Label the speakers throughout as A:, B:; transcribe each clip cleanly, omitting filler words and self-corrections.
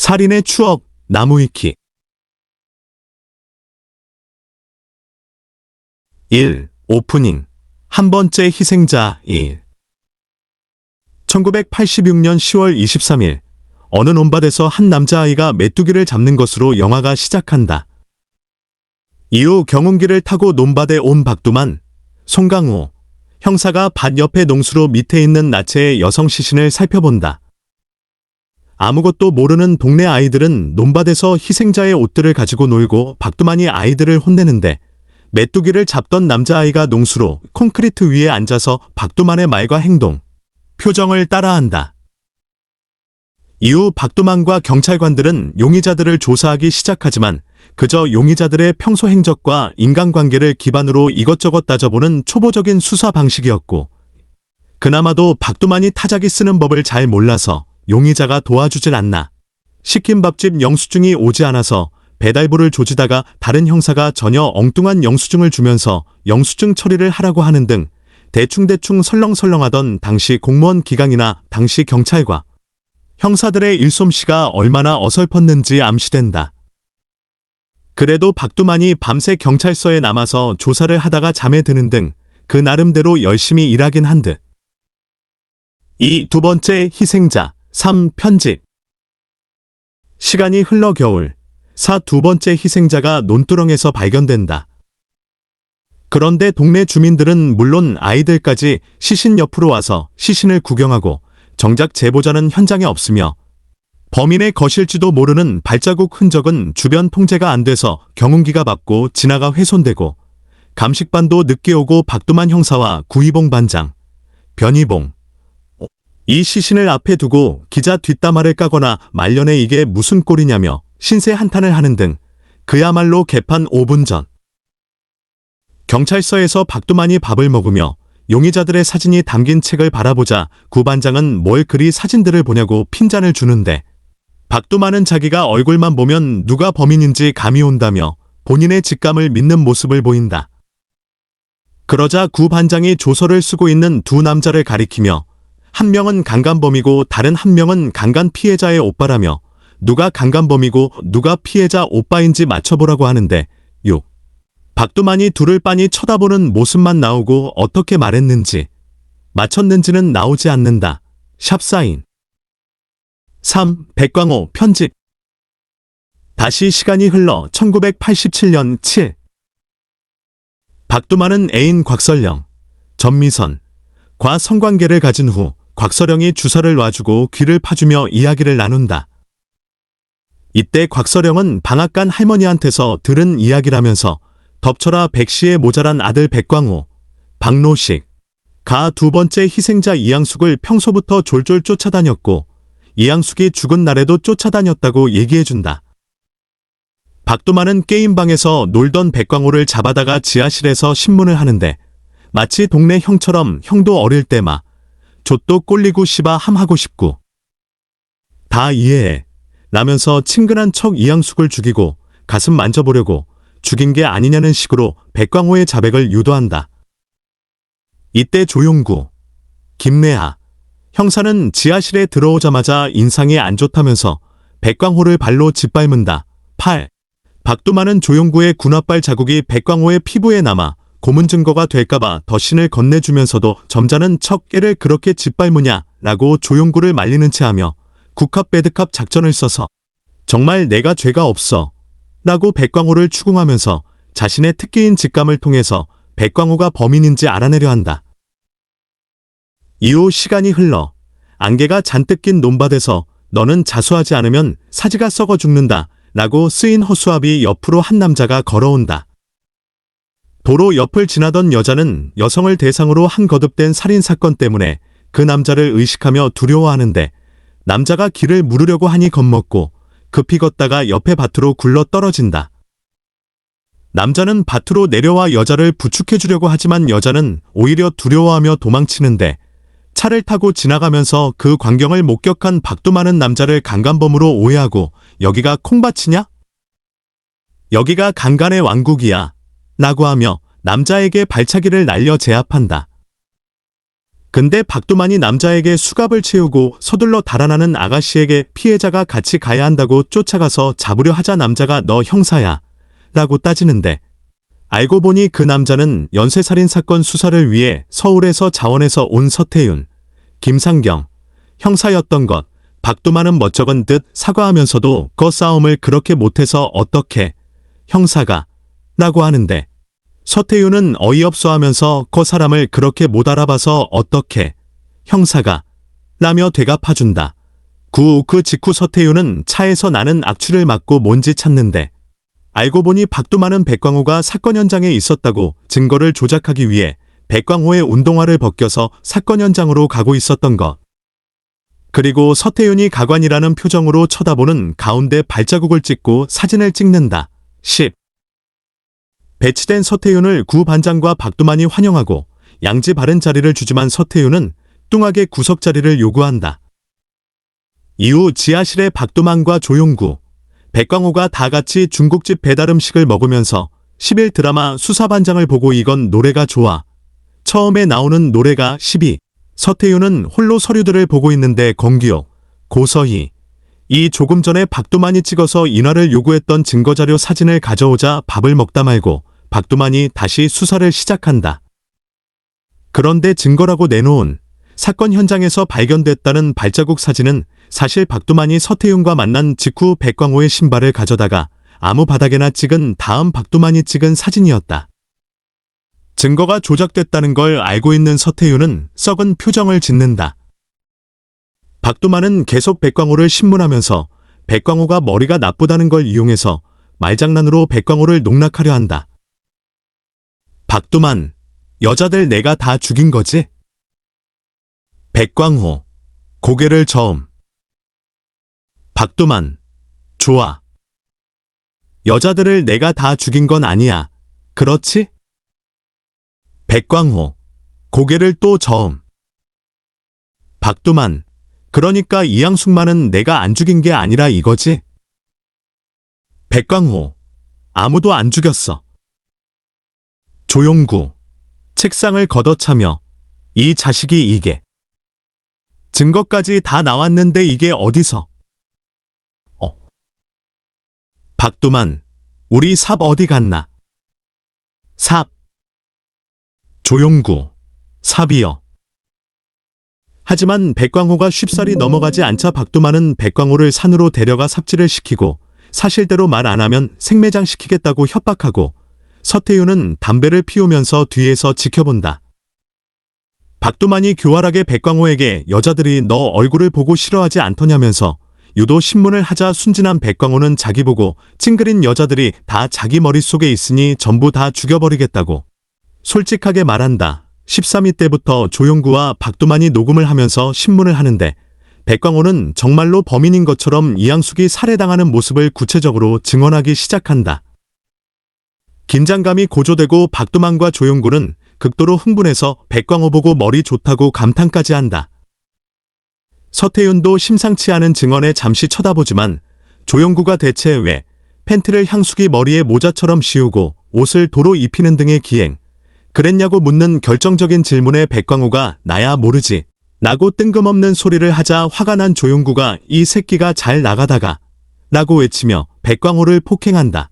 A: 살인의 추억, 나무위키. 1. 오프닝. 한 번째 희생자 1. 1986년 10월 23일, 어느 논밭에서 한 남자아이가 메뚜기를 잡는 것으로 영화가 시작한다. 이후 경운기를 타고 논밭에 온 박두만, 송강호 형사가 밭 옆에 농수로 밑에 있는 나체의 여성 시신을 살펴본다. 아무것도 모르는 동네 아이들은 논밭에서 희생자의 옷들을 가지고 놀고 박두만이 아이들을 혼내는데, 메뚜기를 잡던 남자아이가 농수로 콘크리트 위에 앉아서 박두만의 말과 행동, 표정을 따라한다. 이후 박두만과 경찰관들은 용의자들을 조사하기 시작하지만 그저 용의자들의 평소 행적과 인간관계를 기반으로 이것저것 따져보는 초보적인 수사 방식이었고, 그나마도 박두만이 타자기 쓰는 법을 잘 몰라서 용의자가 도와주질 않나. 시킨 밥집 영수증이 오지 않아서 배달부를 조지다가 다른 형사가 전혀 엉뚱한 영수증을 주면서 영수증 처리를 하라고 하는 등 대충대충 설렁설렁하던 당시 공무원 기강이나 당시 경찰과 형사들의 일솜씨가 얼마나 어설펐는지 암시된다. 그래도 박두만이 밤새 경찰서에 남아서 조사를 하다가 잠에 드는 등 그 나름대로 열심히 일하긴 한 듯. 이 두 번째 희생자 3. 편집. 시간이 흘러 겨울, 두 번째 희생자가 논두렁에서 발견된다. 그런데 동네 주민들은 물론 아이들까지 시신 옆으로 와서 시신을 구경하고 정작 제보자는 현장에 없으며 범인의 것일지도 모르는 발자국 흔적은 주변 통제가 안 돼서 경운기가 받고 지나가 훼손되고, 감식반도 늦게 오고 박두만 형사와 구이봉 반장, 변희봉, 이 시신을 앞에 두고 기자 뒷담화를 까거나 말년에 이게 무슨 꼴이냐며 신세 한탄을 하는 등 그야말로 개판 5분 전. 경찰서에서 박두만이 밥을 먹으며 용의자들의 사진이 담긴 책을 바라보자 구 반장은 뭘 그리 사진들을 보냐고 핀잔을 주는데, 박두만은 자기가 얼굴만 보면 누가 범인인지 감이 온다며 본인의 직감을 믿는 모습을 보인다. 그러자 구 반장이 조서를 쓰고 있는 두 남자를 가리키며 한 명은 강간범이고 다른 한 명은 강간 피해자의 오빠라며 누가 강간범이고 누가 피해자 오빠인지 맞춰보라고 하는데, 6. 박두만이 둘을 빤히 쳐다보는 모습만 나오고 어떻게 말했는지, 맞췄는지는 나오지 않는다. 샵사인. 3. 백광호 편집. 다시 시간이 흘러 1987년 7. 박두만은 애인 곽설령, 전미선 과 성관계를 가진 후 곽설령이 주사를 놔주고 귀를 파주며 이야기를 나눈다. 이때 곽설령은 방앗간 할머니한테서 들은 이야기라면서 덮쳐라 백씨의 모자란 아들 백광호, 박노식, 가 두 번째 희생자 이양숙을 평소부터 졸졸 쫓아다녔고 이양숙이 죽은 날에도 쫓아다녔다고 얘기해준다. 박두만은 게임방에서 놀던 백광호를 잡아다가 지하실에서 신문을 하는데, 마치 동네 형처럼 형도 어릴 때 마 좆도 꼴리고 씨바 함하고 싶고 다 이해해 라면서 친근한 척 이양숙을 죽이고 가슴 만져보려고 죽인 게 아니냐는 식으로 백광호의 자백을 유도한다. 이때 조용구, 김래아 형사는 지하실에 들어오자마자 인상이 안 좋다면서 백광호를 발로 짓밟는다. 8. 박두만은 조용구의 군홧발 자국이 백광호의 피부에 남아 고문 증거가 될까봐 덧신을 건네주면서도 점잖은 척 애를 그렇게 짓밟으냐 라고 조용구를 말리는 체하며 국합 배드캅 작전을 써서 정말 내가 죄가 없어 라고 백광호를 추궁하면서 자신의 특기인 직감을 통해서 백광호가 범인인지 알아내려 한다. 이후 시간이 흘러 안개가 잔뜩 낀 논밭에서 너는 자수하지 않으면 사지가 썩어 죽는다 라고 쓰인 허수아비 옆으로 한 남자가 걸어온다. 도로 옆을 지나던 여자는 여성을 대상으로 한 거듭된 살인사건 때문에 그 남자를 의식하며 두려워하는데, 남자가 길을 물으려고 하니 겁먹고 급히 걷다가 옆에 밭으로 굴러 떨어진다. 남자는 밭으로 내려와 여자를 부축해주려고 하지만 여자는 오히려 두려워하며 도망치는데, 차를 타고 지나가면서 그 광경을 목격한 박두만은 남자를 강간범으로 오해하고 여기가 콩밭이냐? 여기가 강간의 왕국이야 라고 하며 남자에게 발차기를 날려 제압한다. 근데 박두만이 남자에게 수갑을 채우고 서둘러 달아나는 아가씨에게 피해자가 같이 가야 한다고 쫓아가서 잡으려 하자 남자가 너 형사야 라고 따지는데 알고 보니 그 남자는 연쇄살인 사건 수사를 위해 서울에서 자원해서 온 서태윤, 김상경 형사였던 것. 박두만은 멋쩍은 듯 사과하면서도 그 싸움을 그렇게 못해서 어떻게 형사가 라고 하는데 서태윤은 어이없어 하면서 그 사람을 그렇게 못 알아봐서 어떻게 형사가 라며 되갚아준다. 그 직후 서태윤은 차에서 나는 악취를 맡고 뭔지 찾는데 알고 보니 박두만은 백광호가 사건 현장에 있었다고 증거를 조작하기 위해 백광호의 운동화를 벗겨서 사건 현장으로 가고 있었던 것. 그리고 서태윤이 가관이라는 표정으로 쳐다보는 가운데 발자국을 찍고 사진을 찍는다. 10. 배치된 서태윤을 구 반장과 박두만이 환영하고 양지 바른 자리를 주지만 서태윤은 뚱하게 구석 자리를 요구한다. 이후 지하실에 박두만과 조용구, 백광호가 다 같이 중국집 배달 음식을 먹으면서 10일 드라마 수사반장을 보고 이건 노래가 좋아. 처음에 나오는 노래가 12. 서태윤은 홀로 서류들을 보고 있는데 권기옥, 고서희, 이 조금 전에 박두만이 찍어서 인화를 요구했던 증거자료 사진을 가져오자 밥을 먹다 말고 박두만이 다시 수사를 시작한다. 그런데 증거라고 내놓은 사건 현장에서 발견됐다는 발자국 사진은 사실 박두만이 서태윤과 만난 직후 백광호의 신발을 가져다가 아무 바닥에나 찍은 다음 박두만이 찍은 사진이었다. 증거가 조작됐다는 걸 알고 있는 서태윤은 썩은 표정을 짓는다. 박두만은 계속 백광호를 신문하면서 백광호가 머리가 나쁘다는 걸 이용해서 말장난으로 백광호를 농락하려 한다. 박두만, 여자들 내가 다 죽인 거지? 백광호, 고개를 저음. 박두만, 좋아. 여자들을 내가 다 죽인 건 아니야. 그렇지? 백광호, 고개를 또 저음. 박두만, 그러니까 이양숙만은 내가 안 죽인 게 아니라 이거지? 백광호, 아무도 안 죽였어. 조용구, 책상을 걷어차며 이 자식이 이게. 증거까지 다 나왔는데 이게 어디서? 박두만, 우리 삽 어디 갔나? 삽. 조용구, 삽이요. 하지만 백광호가 쉽사리 넘어가지 않자 박두만은 백광호를 산으로 데려가 삽질을 시키고 사실대로 말 안 하면 생매장시키겠다고 협박하고 서태윤은 담배를 피우면서 뒤에서 지켜본다. 박두만이 교활하게 백광호에게 여자들이 너 얼굴을 보고 싫어하지 않더냐면서 유도 신문을 하자 순진한 백광호는 자기 보고 찡그린 여자들이 다 자기 머릿속에 있으니 전부 다 죽여버리겠다고 솔직하게 말한다. 13위 때부터 조용구와 박두만이 녹음을 하면서 신문을 하는데 백광호는 정말로 범인인 것처럼 이양숙이 살해당하는 모습을 구체적으로 증언하기 시작한다. 긴장감이 고조되고 박두만과 조용구는 극도로 흥분해서 백광호 보고 머리 좋다고 감탄까지 한다. 서태윤도 심상치 않은 증언에 잠시 쳐다보지만 조용구가 대체 왜 팬티를 향숙이 머리에 모자처럼 씌우고 옷을 도로 입히는 등의 기행 그랬냐고 묻는 결정적인 질문에 백광호가 나야 모르지 라고 뜬금없는 소리를 하자 화가 난 조용구가 이 새끼가 잘 나가다가 라고 외치며 백광호를 폭행한다.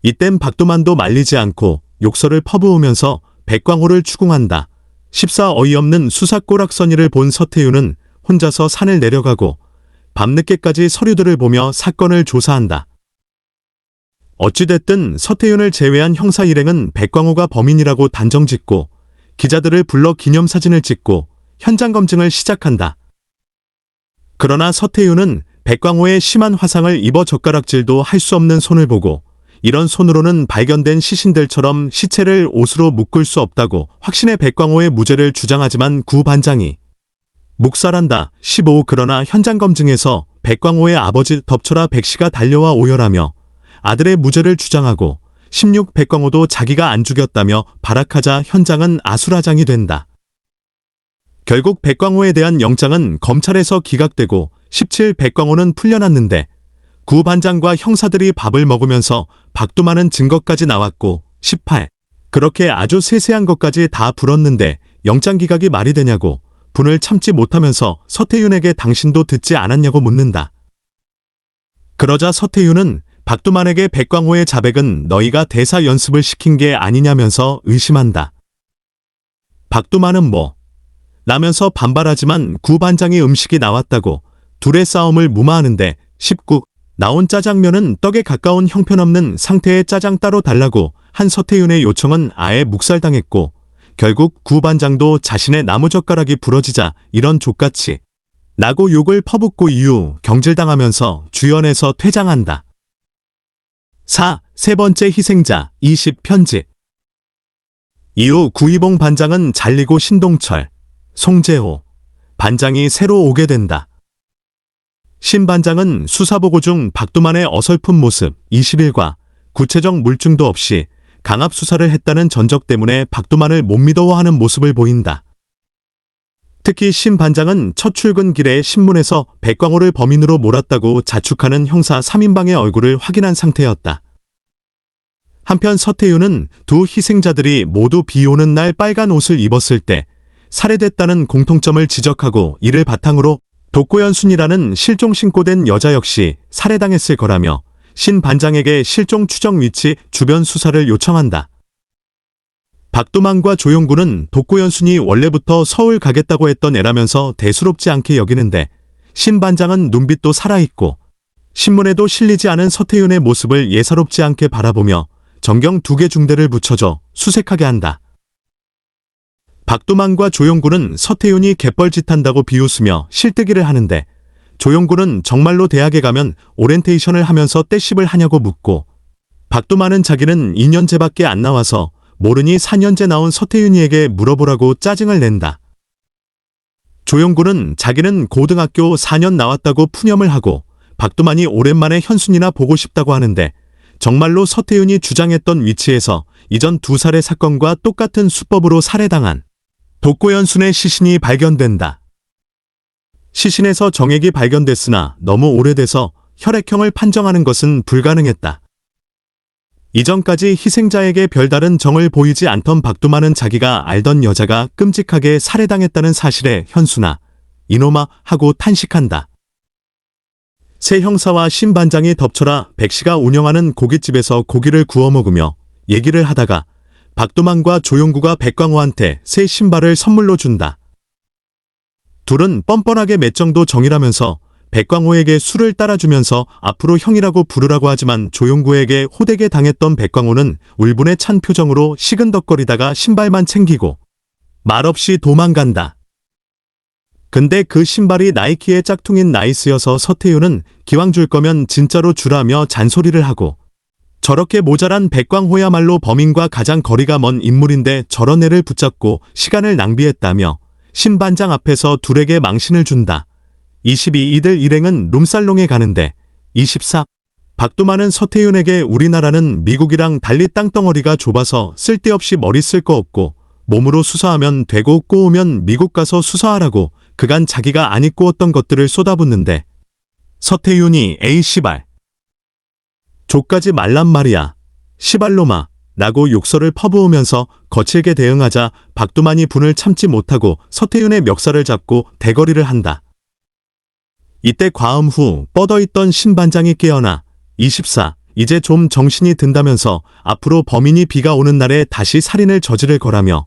A: 이땐 박두만도 말리지 않고 욕설을 퍼부으면서 백광호를 추궁한다. 14 어이없는 수사 꼬락서니를 본 서태윤은 혼자서 산을 내려가고 밤늦게까지 서류들을 보며 사건을 조사한다. 어찌됐든 서태윤을 제외한 형사 일행은 백광호가 범인이라고 단정짓고 기자들을 불러 기념사진을 찍고 현장 검증을 시작한다. 그러나 서태윤은 백광호의 심한 화상을 입어 젓가락질도 할 수 없는 손을 보고 이런 손으로는 발견된 시신들처럼 시체를 옷으로 묶을 수 없다고 확신의 백광호의 무죄를 주장하지만 구 반장이 묵살한다. 15 그러나 현장 검증에서 백광호의 아버지 덮쳐라 백씨가 달려와 오열하며 아들의 무죄를 주장하고 16 백광호도 자기가 안 죽였다며 발악하자 현장은 아수라장이 된다. 결국 백광호에 대한 영장은 검찰에서 기각되고 17 백광호는 풀려났는데 구 반장과 형사들이 밥을 먹으면서 박두만은 증거까지 나왔고 18 그렇게 아주 세세한 것까지 다 풀었는데 영장 기각이 말이 되냐고 분을 참지 못하면서 서태윤에게 당신도 듣지 않았냐고 묻는다. 그러자 서태윤은 박두만에게 백광호의 자백은 너희가 대사 연습을 시킨 게 아니냐면서 의심한다. 박두만은 뭐? 라면서 반발하지만 구 반장이 음식이 나왔다고 둘의 싸움을 무마하는데 19. 나온 짜장면은 떡에 가까운 형편없는 상태의 짜장 따로 달라고 한 서태윤의 요청은 아예 묵살당했고 결국 구 반장도 자신의 나무젓가락이 부러지자 이런 족같이 라고 욕을 퍼붓고 이후 경질당하면서 주연에서 퇴장한다. 4. 세 번째 희생자 20 편집. 이후 구이봉 반장은 잘리고 신동철, 송재호 반장이 새로 오게 된다. 신 반장은 수사보고 중 박두만의 어설픈 모습 21과 구체적 물증도 없이 강압 수사를 했다는 전적 때문에 박두만을 못 믿어하는 모습을 보인다. 특히 신 반장은 첫 출근 길에 신문에서 백광호를 범인으로 몰았다고 자축하는 형사 3인방의 얼굴을 확인한 상태였다. 한편 서태윤은 두 희생자들이 모두 비 오는 날 빨간 옷을 입었을 때 살해됐다는 공통점을 지적하고 이를 바탕으로 독고연순이라는 실종 신고된 여자 역시 살해당했을 거라며 신 반장에게 실종 추정 위치 주변 수사를 요청한다. 박두만과 조용구는 독고연순이 원래부터 서울 가겠다고 했던 애라면서 대수롭지 않게 여기는데 신 반장은 눈빛도 살아있고 신문에도 실리지 않은 서태윤의 모습을 예사롭지 않게 바라보며 정경 2개 중대를 붙여줘 수색하게 한다. 박두만과 조용구는 서태윤이 개뻘짓한다고 비웃으며 실뜨기를 하는데 조용구는 정말로 대학에 가면 오리엔테이션을 하면서 떼씹을 하냐고 묻고 박두만은 자기는 2년제밖에 안 나와서 모르니 4년제 나온 서태윤이에게 물어보라고 짜증을 낸다. 조용구는 자기는 고등학교 4년 나왔다고 푸념을 하고 박두만이 오랜만에 현순이나 보고 싶다고 하는데 정말로 서태윤이 주장했던 위치에서 이전 2살의 사건과 똑같은 수법으로 살해당한 독고연순의 시신이 발견된다. 시신에서 정액이 발견됐으나 너무 오래돼서 혈액형을 판정하는 것은 불가능했다. 이전까지 희생자에게 별다른 정을 보이지 않던 박두만은 자기가 알던 여자가 끔찍하게 살해당했다는 사실에 현수나 이놈아 하고 탄식한다. 새 형사와 신 반장이 덮쳐라 백씨가 운영하는 고깃집에서 고기를 구워 먹으며 얘기를 하다가 박두만과 조용구가 백광호한테 새 신발을 선물로 준다. 둘은 뻔뻔하게 몇 정도 정이라면서 백광호에게 술을 따라주면서 앞으로 형이라고 부르라고 하지만 조용구에게 호되게 당했던 백광호는 울분에 찬 표정으로 시근덕거리다가 신발만 챙기고 말없이 도망간다. 근데 그 신발이 나이키의 짝퉁인 나이스여서 서태윤은 기왕 줄 거면 진짜로 주라며 잔소리를 하고 저렇게 모자란 백광호야말로 범인과 가장 거리가 먼 인물인데 저런 애를 붙잡고 시간을 낭비했다며 신 반장 앞에서 둘에게 망신을 준다. 22. 이들 일행은 룸살롱에 가는데 24. 박두만은 서태윤에게 우리나라는 미국이랑 달리 땅덩어리가 좁아서 쓸데없이 머리 쓸 거 없고 몸으로 수사하면 되고 꼬우면 미국 가서 수사하라고 그간 자기가 안 입고었던 것들을 쏟아붓는데 서태윤이 에이 시발 족까지 말란 말이야 시발로마 라고 욕설을 퍼부으면서 거칠게 대응하자 박두만이 분을 참지 못하고 서태윤의 멱살을 잡고 대거리를 한다. 이때 과음 후 뻗어있던 신 반장이 깨어나 24. 이제 좀 정신이 든다면서 앞으로 범인이 비가 오는 날에 다시 살인을 저지를 거라며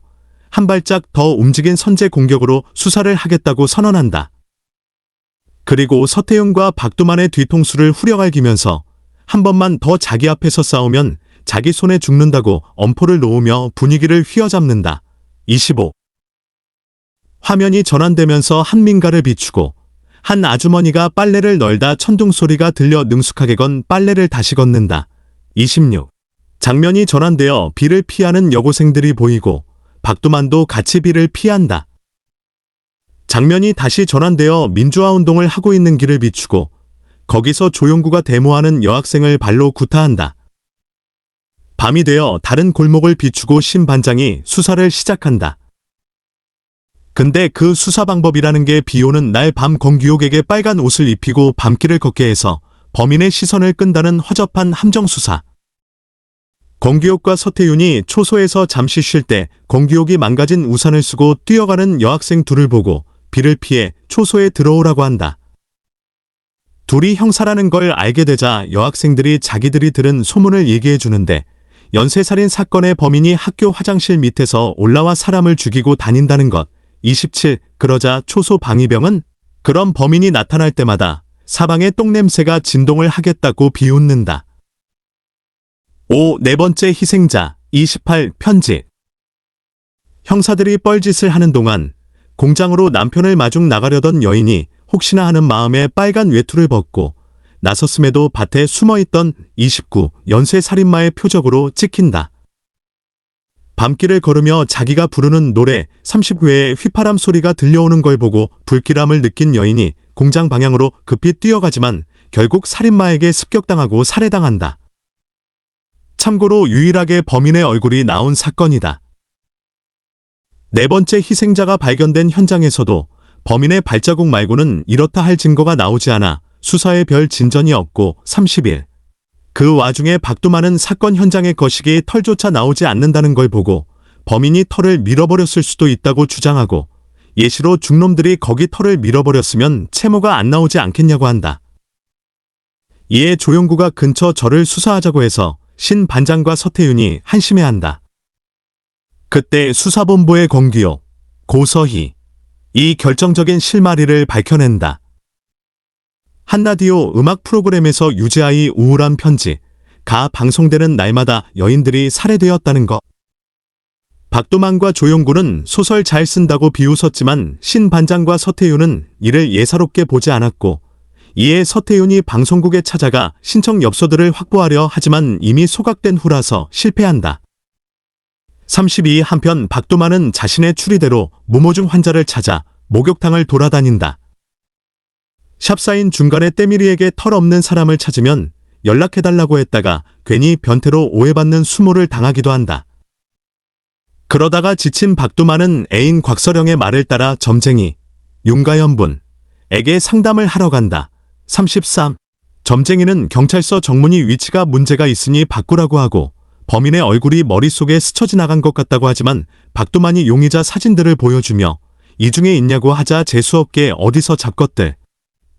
A: 한 발짝 더 움직인 선제 공격으로 수사를 하겠다고 선언한다. 그리고 서태윤과 박두만의 뒤통수를 후려갈기면서 한 번만 더 자기 앞에서 싸우면 자기 손에 죽는다고 엄포를 놓으며 분위기를 휘어잡는다. 25. 화면이 전환되면서 한 민가를 비추고 한 아주머니가 빨래를 널다 천둥 소리가 들려 능숙하게 건 빨래를 다시 걷는다. 26. 장면이 전환되어 비를 피하는 여고생들이 보이고 박두만도 같이 비를 피한다. 장면이 다시 전환되어 민주화운동을 하고 있는 길을 비추고 거기서 조용구가 데모하는 여학생을 발로 구타한다. 밤이 되어 다른 골목을 비추고 신 반장이 수사를 시작한다. 근데 그 수사 방법이라는 게 비 오는 날 밤 권규옥에게 빨간 옷을 입히고 밤길을 걷게 해서 범인의 시선을 끈다는 허접한 함정수사. 공기옥과 서태윤이 초소에서 잠시 쉴 때 공기옥이 망가진 우산을 쓰고 뛰어가는 여학생 둘을 보고 비를 피해 초소에 들어오라고 한다. 둘이 형사라는 걸 알게 되자 여학생들이 자기들이 들은 소문을 얘기해 주는데 연쇄살인 사건의 범인이 학교 화장실 밑에서 올라와 사람을 죽이고 다닌다는 것. 27. 그러자 초소 방위병은 그런 범인이 나타날 때마다 사방의 똥냄새가 진동을 하겠다고 비웃는다. 5. 네 번째 희생자. 28. 편지. 형사들이 뻘짓을 하는 동안 공장으로 남편을 마중 나가려던 여인이 혹시나 하는 마음에 빨간 외투를 벗고 나섰음에도 밭에 숨어있던 29. 연쇄살인마의 표적으로 찍힌다. 밤길을 걸으며 자기가 부르는 노래 30회의 휘파람 소리가 들려오는 걸 보고 불길함을 느낀 여인이 공장 방향으로 급히 뛰어가지만 결국 살인마에게 습격당하고 살해당한다. 참고로 유일하게 범인의 얼굴이 나온 사건이다. 네 번째 희생자가 발견된 현장에서도 범인의 발자국 말고는 이렇다 할 증거가 나오지 않아 수사에 별 진전이 없고 30일. 그 와중에 박두만은 사건 현장의 거시기에 털조차 나오지 않는다는 걸 보고 범인이 털을 밀어버렸을 수도 있다고 주장하고 예시로 중놈들이 거기 털을 밀어버렸으면 채모가 안 나오지 않겠냐고 한다. 이에 조용구가 근처 절을 수사하자고 해서 신 반장과 서태윤이 한심해한다. 그때 수사본부의 공기옥, 고서희, 이 결정적인 실마리를 밝혀낸다. 한라디오 음악 프로그램에서 유재하의 우울한 편지가 방송되는 날마다 여인들이 살해되었다는 것. 박도만과 조용구는 소설 잘 쓴다고 비웃었지만 신 반장과 서태윤은 이를 예사롭게 보지 않았고 이에 서태윤이 방송국에 찾아가 신청 엽서들을 확보하려 하지만 이미 소각된 후라서 실패한다. 32. 한편 박도만은 자신의 추리대로 무모중 환자를 찾아 목욕탕을 돌아다닌다. 샵사인 중간에 때밀이에게 털 없는 사람을 찾으면 연락해달라고 했다가 괜히 변태로 오해받는 수모를 당하기도 한다. 그러다가 지친 박도만은 애인 곽서령의 말을 따라 점쟁이 윤가연분에게 상담을 하러 간다. 33. 점쟁이는 경찰서 정문이 위치가 문제가 있으니 바꾸라고 하고 범인의 얼굴이 머릿속에 스쳐 지나간 것 같다고 하지만 박도만이 용의자 사진들을 보여주며 이 중에 있냐고 하자 재수없게 어디서 잡것들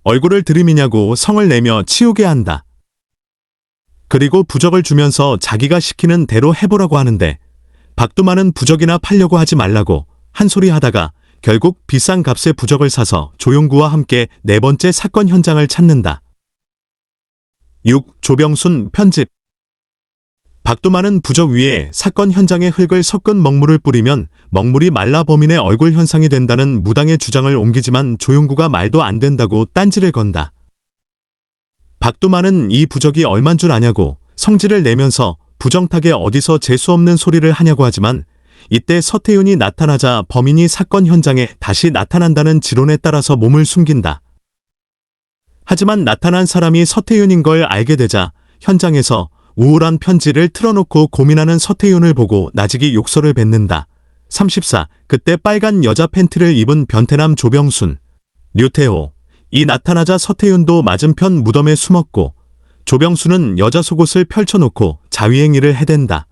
A: 얼굴을 들이미냐고 성을 내며 치우게 한다. 그리고 부적을 주면서 자기가 시키는 대로 해보라고 하는데 박도만은 부적이나 팔려고 하지 말라고 한 소리 하다가 결국 비싼 값의 부적을 사서 조용구와 함께 네 번째 사건 현장을 찾는다. 6. 조병순 편집. 박도만은 부적 위에 사건 현장에 흙을 섞은 먹물을 뿌리면 먹물이 말라 범인의 얼굴 현상이 된다는 무당의 주장을 옮기지만 조용구가 말도 안 된다고 딴지를 건다. 박도만은 이 부적이 얼만 줄 아냐고 성질을 내면서 부정타게 어디서 재수없는 소리를 하냐고 하지만 이때 서태윤이 나타나자 범인이 사건 현장에 다시 나타난다는 지론에 따라서 몸을 숨긴다. 하지만 나타난 사람이 서태윤인 걸 알게 되자 현장에서 우울한 편지를 틀어놓고 고민하는 서태윤을 보고 나직이 욕설을 뱉는다. 34. 그때 빨간 여자 팬티를 입은 변태남 조병순, 류태호, 이 나타나자 서태윤도 맞은편 무덤에 숨었고 조병순은 여자 속옷을 펼쳐놓고 자위행위를 해댄다.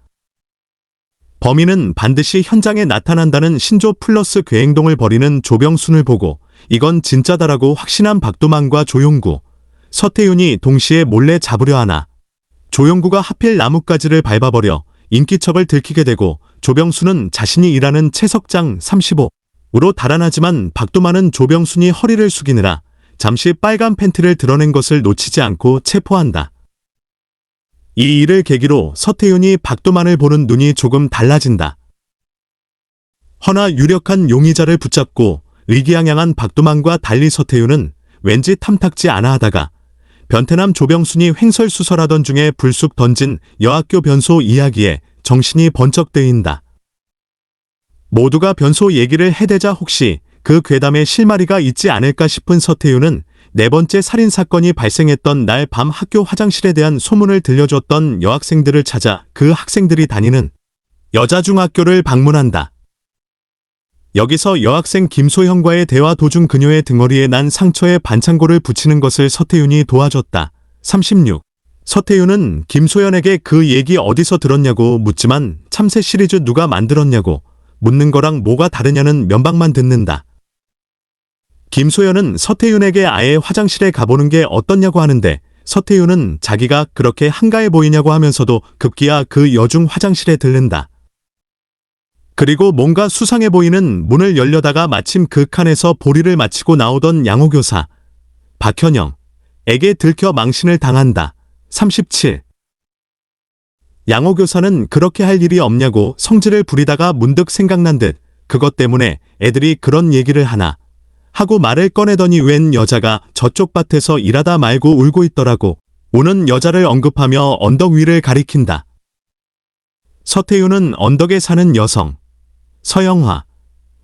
A: 범인은 반드시 현장에 나타난다는 신조 플러스 괴행동을 벌이는 조병순을 보고 이건 진짜다라고 확신한 박도만과 조용구, 서태윤이 동시에 몰래 잡으려 하나 조용구가 하필 나뭇가지를 밟아버려 인기척을 들키게 되고 조병순은 자신이 일하는 채석장 35으로 달아나지만 박도만은 조병순이 허리를 숙이느라 잠시 빨간 팬티를 드러낸 것을 놓치지 않고 체포한다. 이 일을 계기로 서태윤이 박도만을 보는 눈이 조금 달라진다. 허나 유력한 용의자를 붙잡고 의기양양한 박도만과 달리 서태윤은 왠지 탐탁지 않아 하다가 변태남 조병순이 횡설수설하던 중에 불쑥 던진 여학교 변소 이야기에 정신이 번쩍 뜨인다. 모두가 변소 얘기를 해대자 혹시 그 괴담에 실마리가 있지 않을까 싶은 서태윤은 네 번째 살인사건이 발생했던 날 밤 학교 화장실에 대한 소문을 들려줬던 여학생들을 찾아 그 학생들이 다니는 여자중학교를 방문한다. 여기서 여학생 김소형과의 대화 도중 그녀의 등허리에 난 상처에 반창고를 붙이는 것을 서태윤이 도와줬다. 36. 서태윤은 김소연에게 그 얘기 어디서 들었냐고 묻지만 참새 시리즈 누가 만들었냐고 묻는 거랑 뭐가 다르냐는 면박만 듣는다. 김소연은 서태윤에게 아예 화장실에 가보는 게 어떻냐고 하는데 서태윤은 자기가 그렇게 한가해 보이냐고 하면서도 급기야 그 여중 화장실에 들른다. 그리고 뭔가 수상해 보이는 문을 열려다가 마침 그 칸에서 보리를 마치고 나오던 양호교사 박현영에게 들켜 망신을 당한다. 37. 양호교사는 그렇게 할 일이 없냐고 성질을 부리다가 문득 생각난 듯 그것 때문에 애들이 그런 얘기를 하나 하고 말을 꺼내더니 웬 여자가 저쪽 밭에서 일하다 말고 울고 있더라고. 우는 여자를 언급하며 언덕 위를 가리킨다. 서태윤은 언덕에 사는 여성 서영화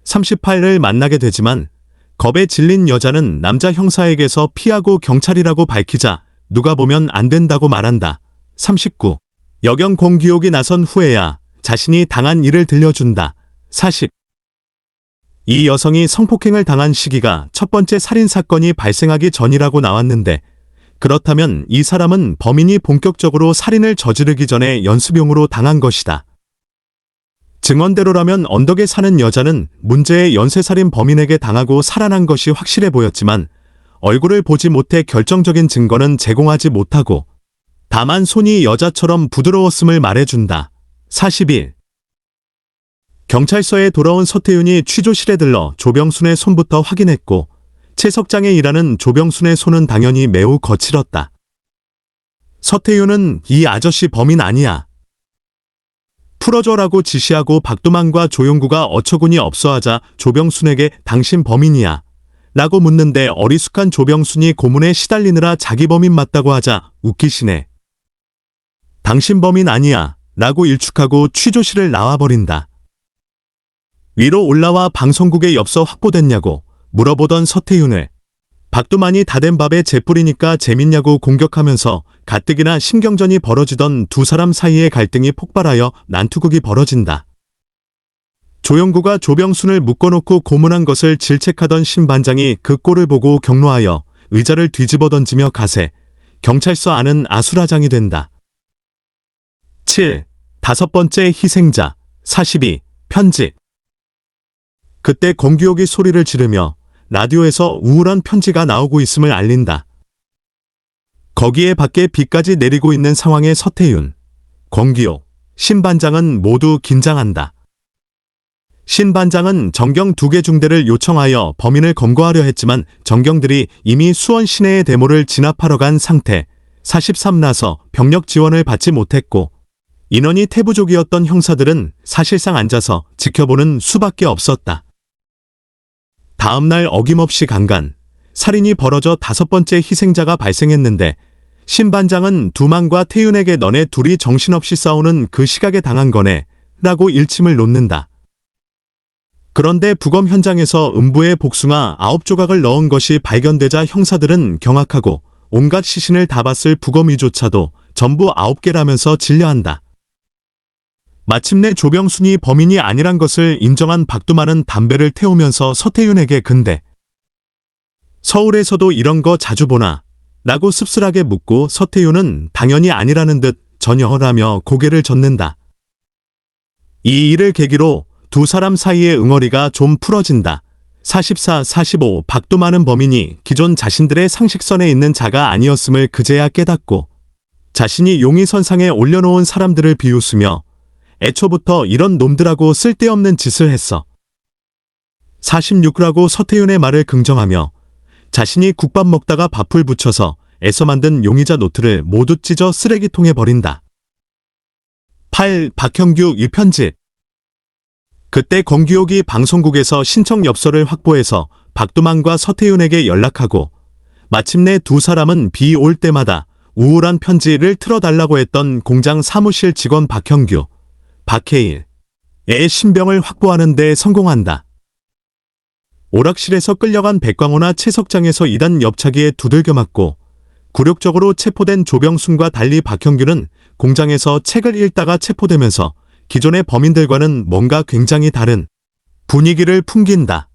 A: 38을 만나게 되지만 겁에 질린 여자는 남자 형사에게서 피하고 경찰이라고 밝히자 누가 보면 안 된다고 말한다. 39. 여경 공기옥이 나선 후에야 자신이 당한 일을 들려준다. 40. 이 여성이 성폭행을 당한 시기가 첫 번째 살인사건이 발생하기 전이라고 나왔는데 그렇다면 이 사람은 범인이 본격적으로 살인을 저지르기 전에 연습용으로 당한 것이다. 증언대로라면 언덕에 사는 여자는 문제의 연쇄살인 범인에게 당하고 살아난 것이 확실해 보였지만 얼굴을 보지 못해 결정적인 증거는 제공하지 못하고 다만 손이 여자처럼 부드러웠음을 말해준다. 41. 경찰서에 돌아온 서태윤이 취조실에 들러 조병순의 손부터 확인했고 채석장에 일하는 조병순의 손은 당연히 매우 거칠었다. 서태윤은 이 아저씨 범인 아니야. 풀어줘라고 지시하고 박두만과 조용구가 어처구니 없어하자 조병순에게 당신 범인이야 라고 묻는데 어리숙한 조병순이 고문에 시달리느라 자기 범인 맞다고 하자 웃기시네. 당신 범인 아니야 라고 일축하고 취조실을 나와버린다. 위로 올라와 방송국에 엽서 확보됐냐고 물어보던 서태윤을 박두만이 다 된 밥에 재 뿌리니까 재밌냐고 공격하면서 가뜩이나 신경전이 벌어지던 두 사람 사이의 갈등이 폭발하여 난투극이 벌어진다. 조영구가 조병순을 묶어놓고 고문한 것을 질책하던 신 반장이 그 꼴을 보고 격노하여 의자를 뒤집어 던지며 가세, 경찰서 안은 아수라장이 된다. 7. 다섯 번째 희생자 42. 편지. 그때 공기옥이 소리를 지르며 라디오에서 우울한 편지가 나오고 있음을 알린다. 거기에 밖에 비까지 내리고 있는 상황에 서태윤, 공기옥, 신 반장은 모두 긴장한다. 신 반장은 정경 2개 중대를 요청하여 범인을 검거하려 했지만 정경들이 이미 수원 시내의 데모를 진압하러 간 상태 43라서 병력 지원을 받지 못했고 인원이 태부족이었던 형사들은 사실상 앉아서 지켜보는 수밖에 없었다. 다음날 어김없이 강간, 살인이 벌어져 다섯 번째 희생자가 발생했는데 신 반장은 두만과 태윤에게 너네 둘이 정신없이 싸우는 그 시각에 당한 거네 라고 일침을 놓는다. 그런데 부검 현장에서 음부에 복숭아 9조각을 넣은 것이 발견되자 형사들은 경악하고 온갖 시신을 다 봤을 부검의조차도 전부 9개라면서 진료한다. 마침내 조병순이 범인이 아니란 것을 인정한 박두만은 담배를 태우면서 서태윤에게 근데 서울에서도 이런 거 자주 보나? 라고 씁쓸하게 묻고 서태윤은 당연히 아니라는 듯 전혀라며 고개를 젓는다. 이 일을 계기로 두 사람 사이의 응어리가 좀 풀어진다. 44, 45 박두만은 범인이 기존 자신들의 상식선에 있는 자가 아니었음을 그제야 깨닫고 자신이 용의선상에 올려놓은 사람들을 비웃으며 애초부터 이런 놈들하고 쓸데없는 짓을 했어. 46라고 서태윤의 말을 긍정하며 자신이 국밥 먹다가 밥풀 붙여서 애써 만든 용의자 노트를 모두 찢어 쓰레기통에 버린다. 8. 박형규 유편집. 그때 공기옥이 방송국에서 신청 엽서를 확보해서 박두만과 서태윤에게 연락하고 마침내 두 사람은 비 올 때마다 우울한 편지를 틀어달라고 했던 공장 사무실 직원 박형규, 박해일의 신병을 확보하는 데 성공한다. 오락실에서 끌려간 백광호나 채석장에서 2단 옆차기에 두들겨 맞고 굴욕적으로 체포된 조병순과 달리 박형규는 공장에서 책을 읽다가 체포되면서 기존의 범인들과는 뭔가 굉장히 다른 분위기를 풍긴다.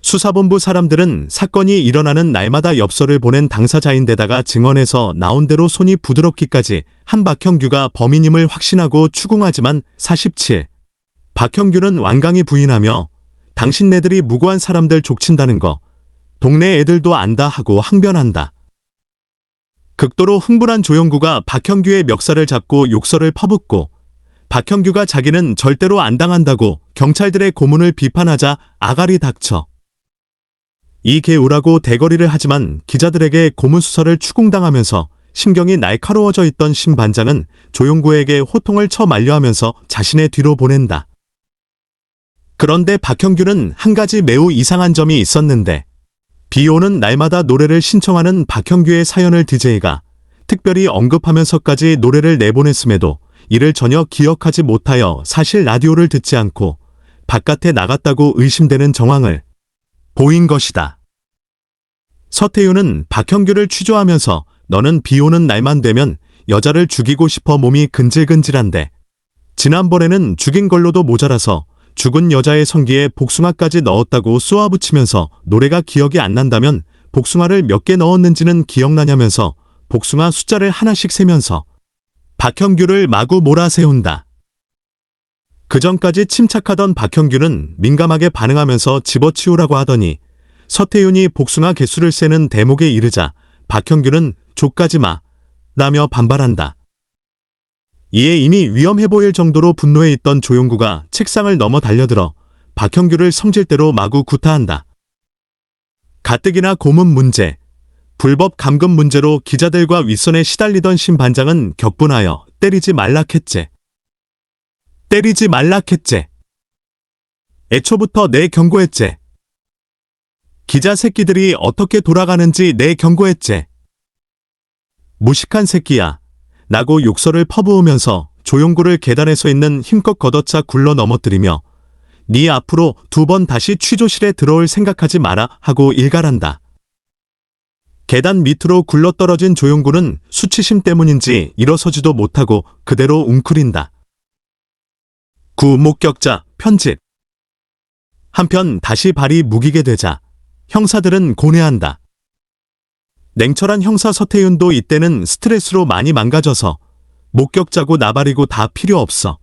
A: 수사본부 사람들은 사건이 일어나는 날마다 엽서를 보낸 당사자인데다가 증언에서 나온 대로 손이 부드럽기까지 한 박형규가 범인임을 확신하고 추궁하지만 47. 박형규는 완강히 부인하며 당신네들이 무고한 사람들 족친다는 거 동네 애들도 안다 하고 항변한다. 극도로 흥분한 조영구가 박형규의 멱살을 잡고 욕설을 퍼붓고 박형규가 자기는 절대로 안 당한다고 경찰들의 고문을 비판하자 아가리 닥쳐. 이 개우라고 대거리를 하지만 기자들에게 고문수설을 추궁당하면서 심경이 날카로워져 있던 심 반장은 조용구에게 호통을 쳐 말려하면서 자신의 뒤로 보낸다. 그런데 박형규는 한 가지 매우 이상한 점이 있었는데 비 오는 날마다 노래를 신청하는 박형규의 사연을 DJ가 특별히 언급하면서까지 노래를 내보냈음에도 이를 전혀 기억하지 못하여 사실 라디오를 듣지 않고 바깥에 나갔다고 의심되는 정황을 보인 것이다. 서태윤은 박형규를 취조하면서 너는 비 오는 날만 되면 여자를 죽이고 싶어 몸이 근질근질한데 지난번에는 죽인 걸로도 모자라서 죽은 여자의 성기에 복숭아까지 넣었다고 쏘아붙이면서 노래가 기억이 안 난다면 복숭아를 몇 개 넣었는지는 기억나냐면서 복숭아 숫자를 하나씩 세면서 박형규를 마구 몰아세운다. 그전까지 침착하던 박형규는 민감하게 반응하면서 집어치우라고 하더니 서태윤이 복숭아 개수를 세는 대목에 이르자 박형규는 족까지마 라며 반발한다. 이에 이미 위험해 보일 정도로 분노해 있던 조용구가 책상을 넘어 달려들어 박형규를 성질대로 마구 구타한다. 가뜩이나 고문 문제, 불법 감금 문제로 기자들과 윗선에 시달리던 심 반장은 격분하여 때리지 말라했제. 때리지 말라했제. 애초부터 내 경고했제. 기자 새끼들이 어떻게 돌아가는지 내 경고했제. 무식한 새끼야. 라고 욕설을 퍼부으면서 조용구를 계단에 서 있는 힘껏 걷어차 굴러 넘어뜨리며 네 앞으로 2번 다시 취조실에 들어올 생각하지 마라 하고 일갈한다. 계단 밑으로 굴러떨어진 조용구는 수치심 때문인지 일어서지도 못하고 그대로 웅크린다. 구 목격자 편집. 한편 다시 발이 무기게 되자 형사들은 고뇌한다. 냉철한 형사 서태윤도 이때는 스트레스로 많이 망가져서 목격자고 나발이고 다 필요 없어.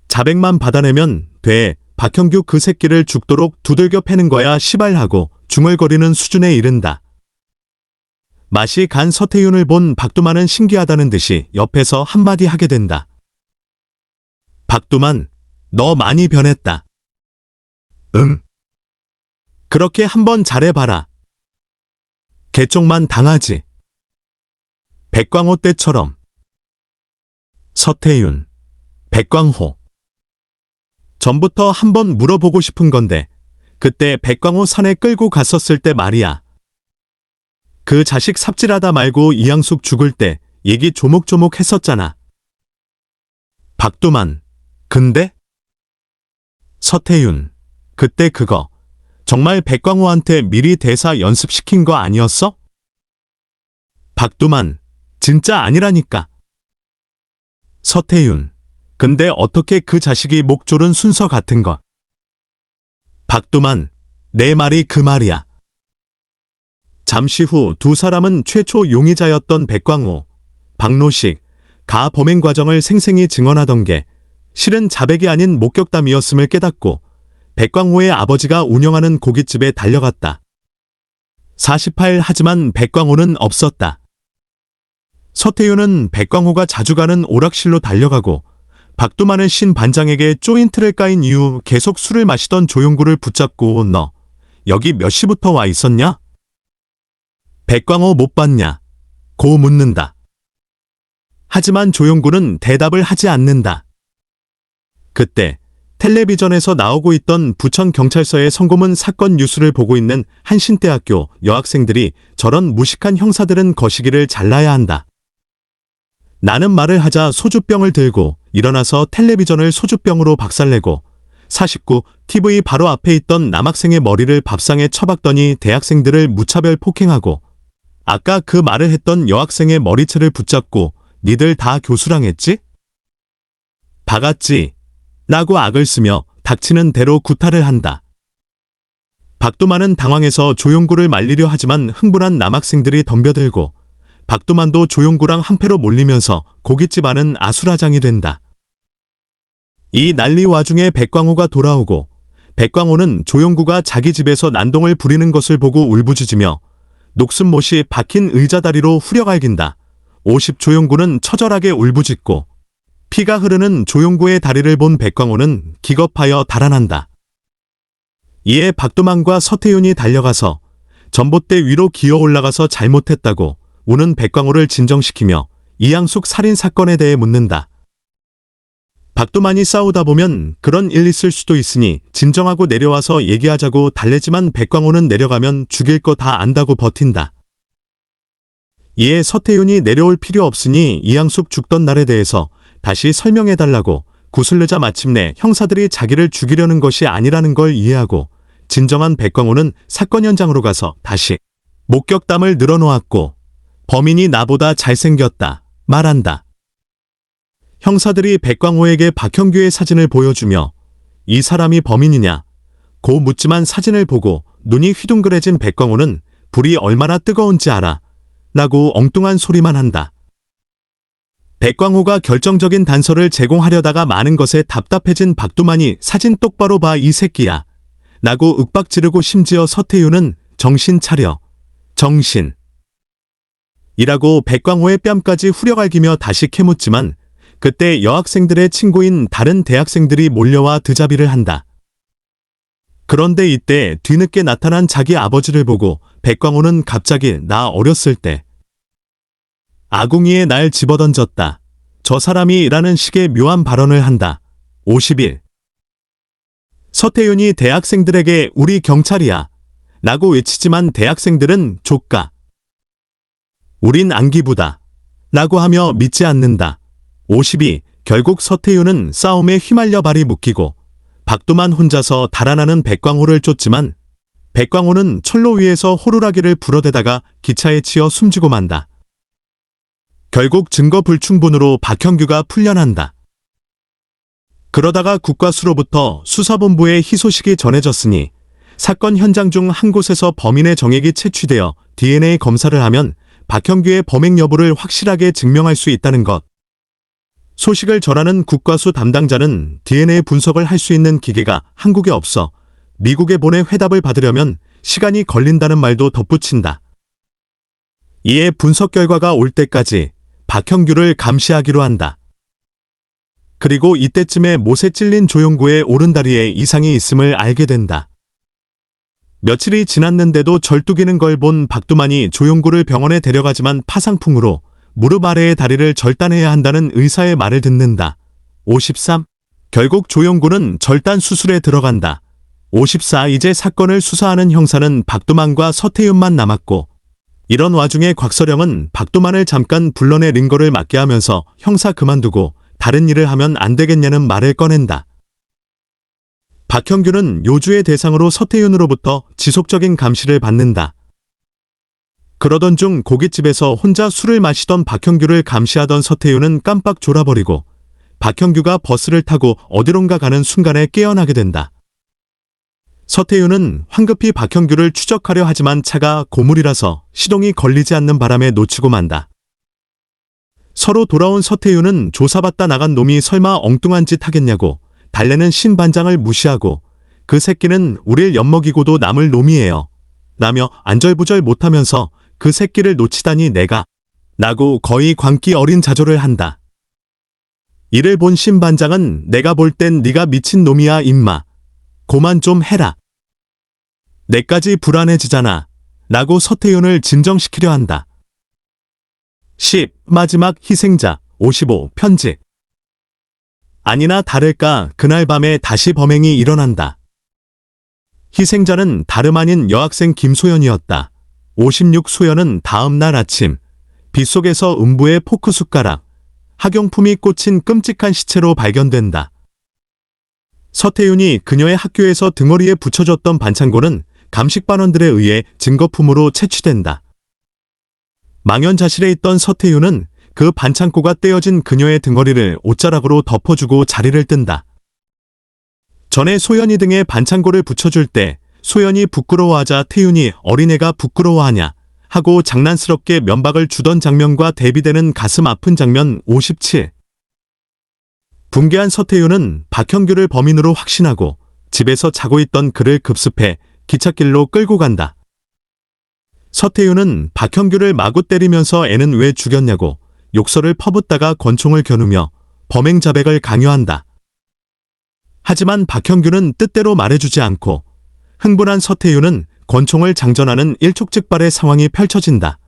A: 자백만 받아내면 돼. 박형규 그 새끼를 죽도록 두들겨 패는 거야 시발하고 중얼거리는 수준에 이른다. 맛이 간 서태윤을 본 박두만은 신기하다는 듯이 옆에서 한마디 하게 된다. 박두만, 너 많이 변했다. 응. 그렇게 한번 잘해봐라. 개쪽만 당하지. 백광호 때처럼. 서태윤, 백광호. 전부터 한번 물어보고 싶은 건데 그때 백광호 산에 끌고 갔었을 때 말이야. 그 자식 삽질하다 말고 이양숙 죽을 때 얘기 조목조목 했었잖아. 박두만, 근데? 서태윤, 그때 그거 정말 백광호한테 미리 대사 연습시킨 거 아니었어? 박두만, 진짜 아니라니까. 서태윤, 근데 어떻게 그 자식이 목 조른 순서 같은 거. 박두만, 내 말이 그 말이야. 잠시 후 두 사람은 최초 용의자였던 백광호, 박노식, 가 범행 과정을 생생히 증언하던 게 실은 자백이 아닌 목격담이었음을 깨닫고 백광호의 아버지가 운영하는 고깃집에 달려갔다. 48 하지만 백광호는 없었다. 서태윤은 백광호가 자주 가는 오락실로 달려가고 박두만의 신 반장에게 조인트를 까인 이후 계속 술을 마시던 조용구를 붙잡고 너 여기 몇 시부터 와 있었냐? 백광호 못 봤냐? 고 묻는다. 하지만 조용구는 대답을 하지 않는다. 그때 텔레비전에서 나오고 있던 부천경찰서의 성고문 사건 뉴스를 보고 있는 한신대학교 여학생들이 저런 무식한 형사들은 거시기를 잘라야 한다. 나는 말을 하자 소주병을 들고 일어나서 텔레비전을 소주병으로 박살내고 49 TV 바로 앞에 있던 남학생의 머리를 밥상에 쳐박더니 대학생들을 무차별 폭행하고 아까 그 말을 했던 여학생의 머리채를 붙잡고 니들 다 교수랑 했지? 박았지? 라고 악을 쓰며 닥치는 대로 구타를 한다. 박두만은 당황해서 조용구를 말리려 하지만 흥분한 남학생들이 덤벼들고 박두만도 조용구랑 한패로 몰리면서 고깃집 안은 아수라장이 된다. 이 난리 와중에 백광호가 돌아오고 백광호는 조용구가 자기 집에서 난동을 부리는 것을 보고 울부짖으며 녹슨못이 박힌 의자다리로 후려갈긴다. 50 조용구는 처절하게 울부짖고 피가 흐르는 조용구의 다리를 본 백광호는 기겁하여 달아난다. 이에 박두만과 서태윤이 달려가서 전봇대 위로 기어 올라가서 잘못했다고 우는 백광호를 진정시키며 이양숙 살인 사건에 대해 묻는다. 박두만이 싸우다 보면 그런 일 있을 수도 있으니 진정하고 내려와서 얘기하자고 달래지만 백광호는 내려가면 죽일 거 다 안다고 버틴다. 이에 서태윤이 내려올 필요 없으니 이양숙 죽던 날에 대해서 다시 설명해달라고 구슬르자 마침내 형사들이 자기를 죽이려는 것이 아니라는 걸 이해하고 진정한 백광호는 사건 현장으로 가서 다시 목격담을 늘어놓았고 범인이 나보다 잘생겼다 말한다. 형사들이 백광호에게 박형규의 사진을 보여주며 이 사람이 범인이냐 고 묻지만 사진을 보고 눈이 휘둥그레진 백광호는 불이 얼마나 뜨거운지 알아 라고 엉뚱한 소리만 한다. 백광호가 결정적인 단서를 제공하려다가 많은 것에 답답해진 박두만이 사진 똑바로 봐 이 새끼야 라고 윽박 지르고 심지어 서태윤은 정신 차려 정신 이라고 백광호의 뺨까지 후려갈기며 다시 캐묻지만 그때 여학생들의 친구인 다른 대학생들이 몰려와 드자비를 한다. 그런데 이때 뒤늦게 나타난 자기 아버지를 보고 백광호는 갑자기 나 어렸을 때 아궁이에 날 집어던졌다. 저 사람이 라는 식의 묘한 발언을 한다. 51. 서태윤이 대학생들에게 우리 경찰이야 라고 외치지만 대학생들은 조까 우린 안기부다 라고 하며 믿지 않는다. 52. 결국 서태윤은 싸움에 휘말려 발이 묶이고 박두만 혼자서 달아나는 백광호를 쫓지만 백광호는 철로 위에서 호루라기를 불어대다가 기차에 치여 숨지고 만다. 결국 증거 불충분으로 박형규가 풀려난다. 그러다가 국과수로부터 수사본부에 희소식이 전해졌으니 사건 현장 중 한 곳에서 범인의 정액이 채취되어 DNA 검사를 하면 박형규의 범행 여부를 확실하게 증명할 수 있다는 것. 소식을 전하는 국과수 담당자는 DNA 분석을 할 수 있는 기계가 한국에 없어 미국에 보내 회답을 받으려면 시간이 걸린다는 말도 덧붙인다. 이에 분석 결과가 올 때까지 박형규를 감시하기로 한다. 그리고 이때쯤에 못에 찔린 조용구의 오른다리에 이상이 있음을 알게 된다. 며칠이 지났는데도 절뚝이는 걸 본 박두만이 조용구를 병원에 데려가지만 파상풍으로 무릎 아래의 다리를 절단해야 한다는 의사의 말을 듣는다. 53. 결국 조용구는 절단 수술에 들어간다. 54. 이제 사건을 수사하는 형사는 박두만과 서태윤만 남았고 이런 와중에 곽서령은 박두만을 잠깐 불러내 링거를 맡게 하면서 형사 그만두고 다른 일을 하면 안 되겠냐는 말을 꺼낸다. 박형규는 요주의 대상으로 서태윤으로부터 지속적인 감시를 받는다. 그러던 중 고깃집에서 혼자 술을 마시던 박형규를 감시하던 서태윤은 깜빡 졸아버리고 박형규가 버스를 타고 어디론가 가는 순간에 깨어나게 된다. 서태윤은 황급히 박형규를 추적하려 하지만 차가 고물이라서 시동이 걸리지 않는 바람에 놓치고 만다. 서로 돌아온 서태윤은 조사받다 나간 놈이 설마 엉뚱한 짓 하겠냐고 달래는 신 반장을 무시하고 그 새끼는 우릴 엿먹이고도 남을 놈이에요 라며 안절부절 못하면서 그 새끼를 놓치다니 내가 라고 거의 광기 어린 자조를 한다. 이를 본 신 반장은 내가 볼 땐 네가 미친 놈이야 임마. 고만 좀 해라. 내까지 불안해지잖아 라고 서태윤을 진정시키려 한다. 10. 마지막 희생자 55. 편집. 아니나 다를까 그날 밤에 다시 범행이 일어난다. 희생자는 다름 아닌 여학생 김소연이었다. 56. 소연은 다음 날 아침 빗속에서 음부의 포크 숟가락, 학용품이 꽂힌 끔찍한 시체로 발견된다. 서태윤이 그녀의 학교에서 등허리에 붙여줬던 반창고는 감식반원들에 의해 증거품으로 채취된다. 망연자실해 있던 서태윤은 그 반창고가 떼어진 그녀의 등허리를 옷자락으로 덮어주고 자리를 뜬다. 전에 소연이 등에 반창고를 붙여줄 때 소연이 부끄러워하자 태윤이 어린애가 부끄러워하냐 하고 장난스럽게 면박을 주던 장면과 대비되는 가슴 아픈 장면 57. 붕괴한 서태윤은 박형규를 범인으로 확신하고 집에서 자고 있던 그를 급습해 기찻길로 끌고 간다. 서태윤은 박형규를 마구 때리면서 애는 왜 죽였냐고 욕설을 퍼붓다가 권총을 겨누며 범행 자백을 강요한다. 하지만 박형규는 뜻대로 말해주지 않고 흥분한 서태윤은 권총을 장전하는 일촉즉발의 상황이 펼쳐진다.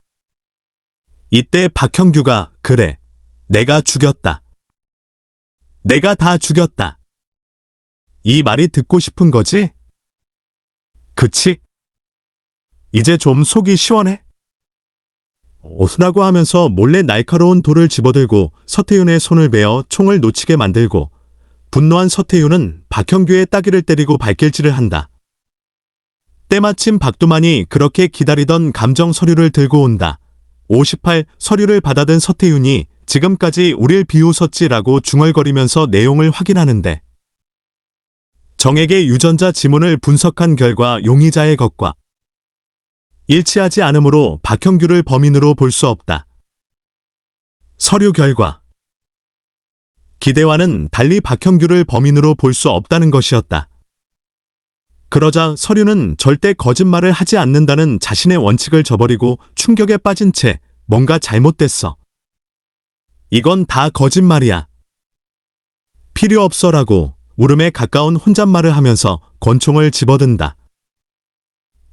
A: 이때 박형규가 그래, 내가 죽였다. 내가 다 죽였다. 이 말이 듣고 싶은 거지? 그치? 이제 좀 속이 시원해? 오스라고 하면서 몰래 날카로운 돌을 집어들고 서태윤의 손을 베어 총을 놓치게 만들고 분노한 서태윤은 박형규의 따귀를 때리고 발길질을 한다. 때마침 박두만이 그렇게 기다리던 감정 서류를 들고 온다. 58. 서류를 받아든 서태윤이 지금까지 우릴 비웃었지라고 중얼거리면서 내용을 확인하는데 정액의 유전자 지문을 분석한 결과 용의자의 것과 일치하지 않으므로 박형규를 범인으로 볼 수 없다. 서류 결과 기대와는 달리 박형규를 범인으로 볼 수 없다는 것이었다. 그러자 서류는 절대 거짓말을 하지 않는다는 자신의 원칙을 저버리고 충격에 빠진 채 뭔가 잘못됐어. 이건 다 거짓말이야. 필요 없어라고 울음에 가까운 혼잣말을 하면서 권총을 집어든다.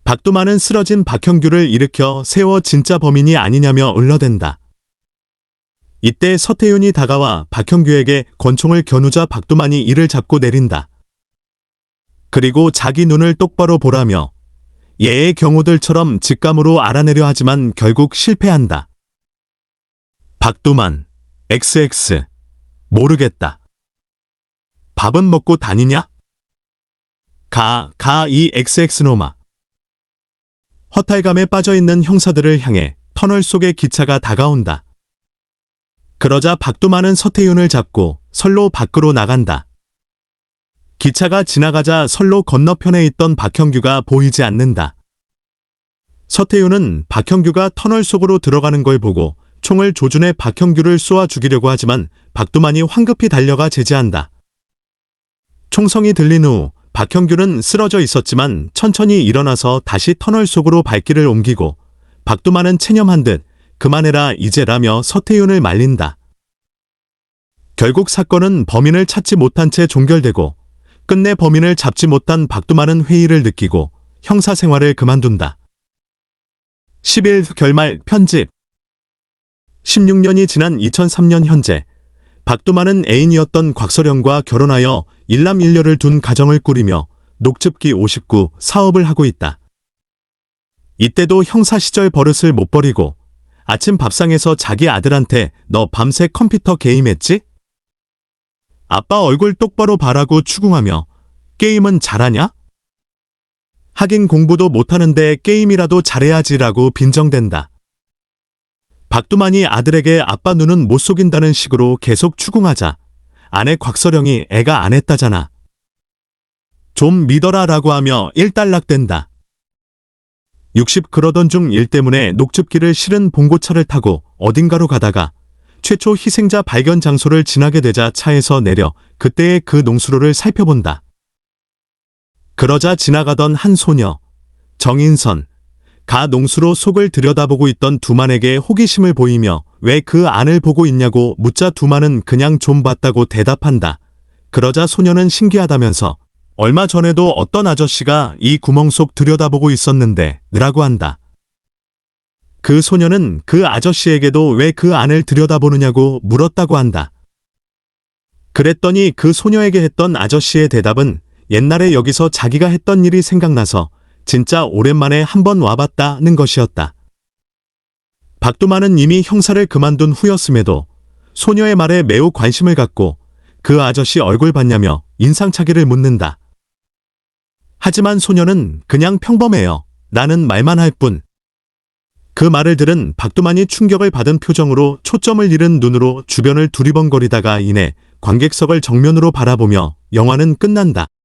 A: 박두만은 쓰러진 박형규를 일으켜 세워 진짜 범인이 아니냐며 을러댄다. 이때 서태윤이 다가와 박형규에게 권총을 겨누자 박두만이 이를 잡고 내린다. 그리고 자기 눈을 똑바로 보라며 예의 경호들처럼 직감으로 알아내려 하지만 결국 실패한다. 박두만, XX, 모르겠다. 밥은 먹고 다니냐? 이 XX놈아. 허탈감에 빠져있는 형사들을 향해 터널 속의 기차가 다가온다. 그러자 박두만은 서태윤을 잡고 선로 밖으로 나간다. 기차가 지나가자 선로 건너편에 있던 박형규가 보이지 않는다. 서태윤은 박형규가 터널 속으로 들어가는 걸 보고 총을 조준해 박형규를 쏘아 죽이려고 하지만 박두만이 황급히 달려가 제지한다. 총성이 들린 후 박형규는 쓰러져 있었지만 천천히 일어나서 다시 터널 속으로 발길을 옮기고 박두만은 체념한 듯 그만해라 이제라며 서태윤을 말린다. 결국 사건은 범인을 찾지 못한 채 종결되고 끝내 범인을 잡지 못한 박두만은 회의를 느끼고 형사 생활을 그만둔다. 10일 결말 편집 16년이 지난 2003년 현재 박두만은 애인이었던 곽서령과 결혼하여 일남일녀를 둔 가정을 꾸리며 녹즙기 59 사업을 하고 있다. 이때도 형사 시절 버릇을 못 버리고 아침 밥상에서 자기 아들한테 너 밤새 컴퓨터 게임했지? 아빠 얼굴 똑바로 봐라고 추궁하며 게임은 잘하냐? 하긴 공부도 못하는데 게임이라도 잘해야지라고 빈정댄다. 박두만이 아들에게 아빠 눈은 못 속인다는 식으로 계속 추궁하자 아내 곽서령이 애가 안 했다잖아. 좀 믿어라 라고 하며 일단락된다. 60 그러던 중 일 때문에 녹즙기를 실은 봉고차를 타고 어딘가로 가다가 최초 희생자 발견 장소를 지나게 되자 차에서 내려 그때의 그 농수로를 살펴본다. 그러자 지나가던 한 소녀, 정인선, 가 농수로 속을 들여다보고 있던 두만에게 호기심을 보이며 왜 그 안을 보고 있냐고 묻자 두만은 그냥 좀 봤다고 대답한다. 그러자 소녀는 신기하다면서 얼마 전에도 어떤 아저씨가 이 구멍 속 들여다보고 있었는데 라고 한다. 그 소녀는 그 아저씨에게도 왜 그 안을 들여다보느냐고 물었다고 한다. 그랬더니 그 소녀에게 했던 아저씨의 대답은 옛날에 여기서 자기가 했던 일이 생각나서 진짜 오랜만에 한번 와봤다는 것이었다. 박두만은 이미 형사를 그만둔 후였음에도 소녀의 말에 매우 관심을 갖고 그 아저씨 얼굴 봤냐며 인상착의를 묻는다. 하지만 소녀는 그냥 평범해요. 라는 말만 할 뿐. 그 말을 들은 박두만이 충격을 받은 표정으로 초점을 잃은 눈으로 주변을 두리번거리다가 이내 관객석을 정면으로 바라보며 영화는 끝난다.